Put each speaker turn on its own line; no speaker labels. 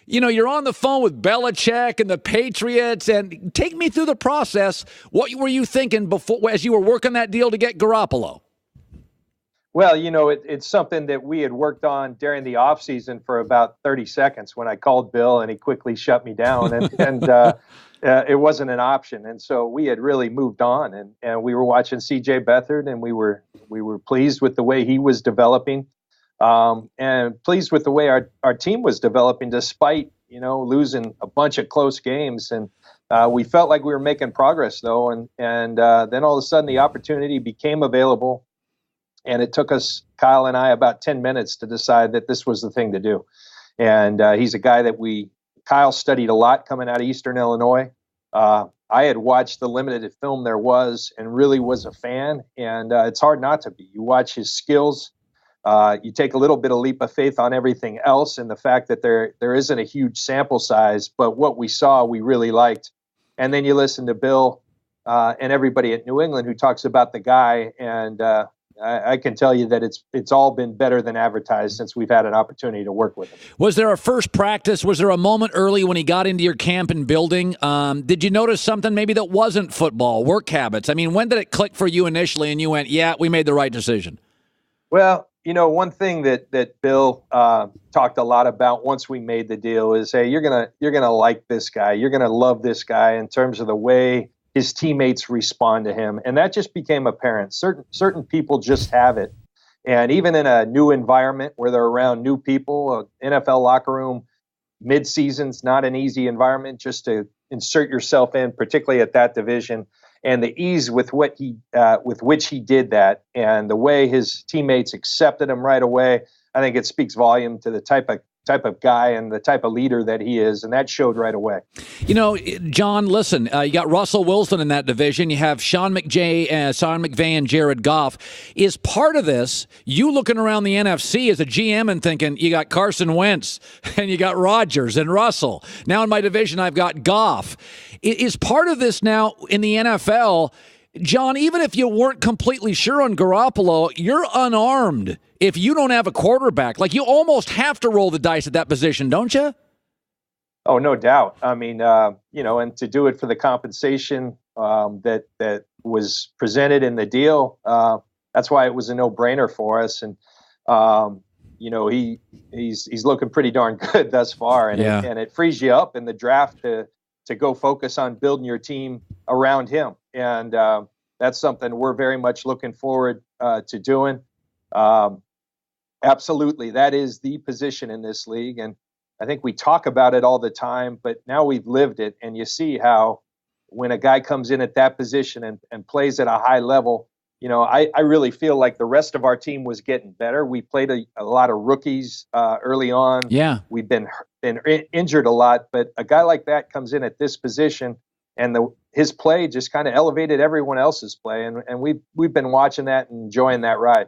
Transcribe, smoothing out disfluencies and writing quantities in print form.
You're on the phone with Belichick and the Patriots, and take me through the process. What were you thinking before, as you were working that deal to get Garoppolo?
Well, it's something that we had worked on during the offseason for about 30 seconds when I called Bill and he quickly shut me down and it wasn't an option. And so we had really moved on and we were watching CJ Beathard and we were pleased with the way he was developing and pleased with the way our team was developing despite, losing a bunch of close games. And we felt like we were making progress though. And then all of a sudden the opportunity became available. And it took us, Kyle and I, about 10 minutes to decide that this was the thing to do. And he's a guy that Kyle studied a lot coming out of Eastern Illinois. I had watched the limited film there was and really was a fan. And it's hard not to be. You watch his skills. You take a little bit of leap of faith on everything else and the fact that there isn't a huge sample size. But what we saw, we really liked. And then you listen to Bill and everybody at New England who talks about the guy. And I can tell you that it's all been better than advertised since we've had an opportunity to work with him.
Was there a first practice? Was there a moment early when he got into your camp and building? Did you notice something maybe that wasn't football, work habits? I mean, when did it click for you initially and you went, yeah, we made the right decision?
Well, one thing that Bill talked a lot about once we made the deal is, hey, you're gonna like this guy. You're gonna love this guy in terms of the way his teammates respond to him. And that just became apparent. Certain people just have it. And even in a new environment where they're around new people, NFL locker room, mid-season's not an easy environment just to insert yourself in, particularly at that division. And the ease with which he did that and the way his teammates accepted him right away, I think it speaks volume to the type of guy and the type of leader that he is, and that showed right away.
John, listen, you got Russell Wilson in that division. You have Sean McVay and Jared Goff. Is part of this you looking around the NFC as a GM and thinking, you got Carson Wentz and you got Rodgers and Russell. Now in my division, I've got Goff. Is part of this now in the NFL, John, even if you weren't completely sure on Garoppolo, you're unarmed if you don't have a quarterback. Like, you almost have to roll the dice at that position, don't you?
Oh, no doubt. I mean, and to do it for the compensation that was presented in the deal, that's why it was a no-brainer for us. And, he's looking pretty darn good thus far. And, and it frees you up in the draft to go focus on building your team around him. And that's something we're very much looking forward to doing. Absolutely, that is the position in this league. And I think we talk about it all the time, but now we've lived it. And you see how when a guy comes in at that position and plays at a high level, I really feel like the rest of our team was getting better. We played a lot of rookies early on.
Yeah.
We've been injured a lot, but a guy like that comes in at this position and his play just kind of elevated everyone else's play. And we've been watching that and enjoying that ride.